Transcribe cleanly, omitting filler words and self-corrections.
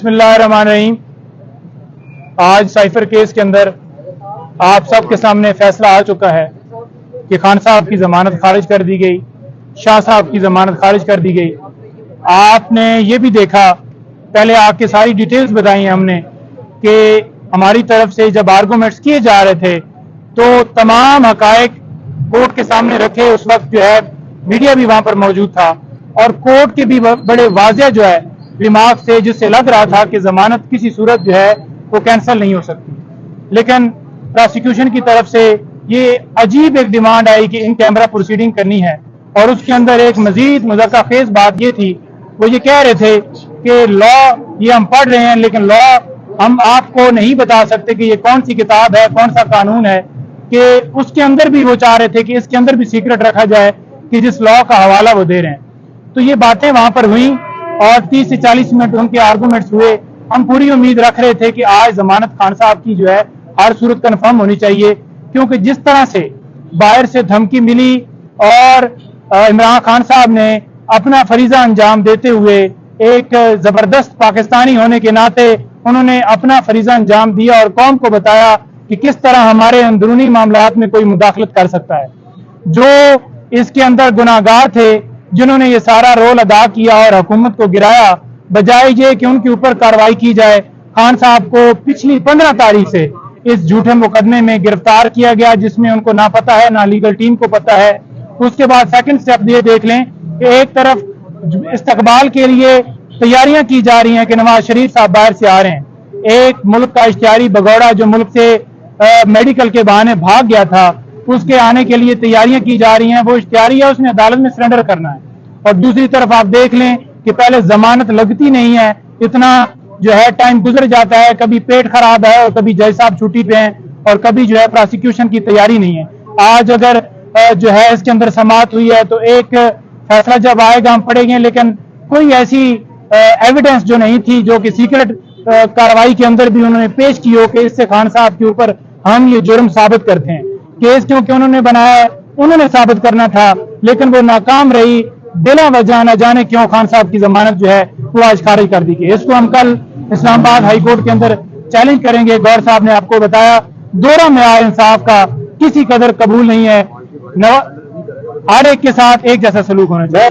बिस्मिल्लाहिर्रहमानिर्रहीम। आज cipher case के अंदर आप सबके सामने फैसला आ चुका है कि खान साहब की जमानत खारिज कर दी गई, शाह साहब की जमानत खारिज कर दी गई। आपने ये भी देखा, पहले आपके सारी डिटेल्स बताई हैं हमने कि हमारी तरफ से जब आर्गूमेंट्स किए जा रहे थे तो तमाम हकायक कोर्ट के सामने रखे। उस वक्त जो है मीडिया भी वहां पर मौजूद था और कोर्ट के भी बड़े वाज़ेह जो है रिमार्क से, जिससे लग रहा था कि जमानत किसी सूरत जो है वो कैंसिल नहीं हो सकती। लेकिन प्रोसिक्यूशन की तरफ से ये अजीब एक डिमांड आई कि इन कैमरा प्रोसीडिंग करनी है और उसके अंदर एक मजीद मुज़क्का खेज बात ये थी, वो ये कह रहे थे कि लॉ ये हम पढ़ रहे हैं लेकिन लॉ हम आपको नहीं बता सकते कि ये कौन सी किताब है, कौन सा कानून है, कि उसके अंदर भी वो चाह रहे थे कि इसके अंदर भी सीक्रेट रखा जाए कि जिस लॉ का हवाला वो दे रहे हैं। तो ये बातें वहां पर हुई और 30 से 40 मिनट उनके आर्गूमेंट्स हुए। हम पूरी उम्मीद रख रहे थे कि आज जमानत खान साहब की जो है हर सूरत कन्फर्म होनी चाहिए, क्योंकि जिस तरह से बाहर से धमकी मिली और इमरान खान साहब ने अपना फरीजा अंजाम देते हुए एक जबरदस्त पाकिस्तानी होने के नाते उन्होंने अपना फरीजा अंजाम दिया और कौम को बताया कि किस तरह हमारे अंदरूनी मामलात में कोई मुदाखलत कर सकता है। जो इसके अंदर गुनाहगार थे, जिन्होंने ये सारा रोल अदा किया और हुकूमत को गिराया, बजाय ये कि उनके ऊपर कार्रवाई की जाए, खान साहब को पिछली 15 तारीख से इस झूठे मुकदमे में गिरफ्तार किया गया, जिसमें उनको ना पता है ना लीगल टीम को पता है। उसके बाद सेकंड स्टेप ये देख लें कि एक तरफ इस्तकबाल के लिए तैयारियां की जा रही हैं कि नवाज शरीफ साहब बाहर से आ रहे हैं। एक मुल्क का इश्तिहारी भगौड़ा जो मुल्क से मेडिकल के बहाने भाग गया था, उसके आने के लिए तैयारियां की जा रही हैं। वो इश्तिहारी है, उसने अदालत में सरेंडर करना है। और दूसरी तरफ आप देख लें कि पहले जमानत लगती नहीं है, इतना जो है टाइम गुजर जाता है, कभी पेट खराब है और कभी जज साहब छुट्टी पे हैं और कभी जो है प्रोसिक्यूशन की तैयारी नहीं है। आज अगर जो है इसके अंदर समाअत हुई है तो एक फैसला जब आएगा हम पढ़ेंगे, लेकिन कोई ऐसी एविडेंस जो नहीं थी जो कि सीक्रेट कार्रवाई के अंदर भी उन्होंने पेश की हो कि इससे खान साहब के ऊपर हम ये जुर्म साबित करते हैं। केस क्योंकि उन्होंने बनाया, उन्होंने साबित करना था, लेकिन वो नाकाम रही। बिला वजह न जाने क्यों खान साहब की जमानत जो है वो आज खारिज कर दी गई। इसको हम कल इस्लामाबाद हाई कोर्ट के अंदर चैलेंज करेंगे। गौर साहब ने आपको बताया दोहरा मेयार इंसाफ का किसी कदर कबूल नहीं है, हर एक के साथ एक जैसा सलूक होना चाहिए।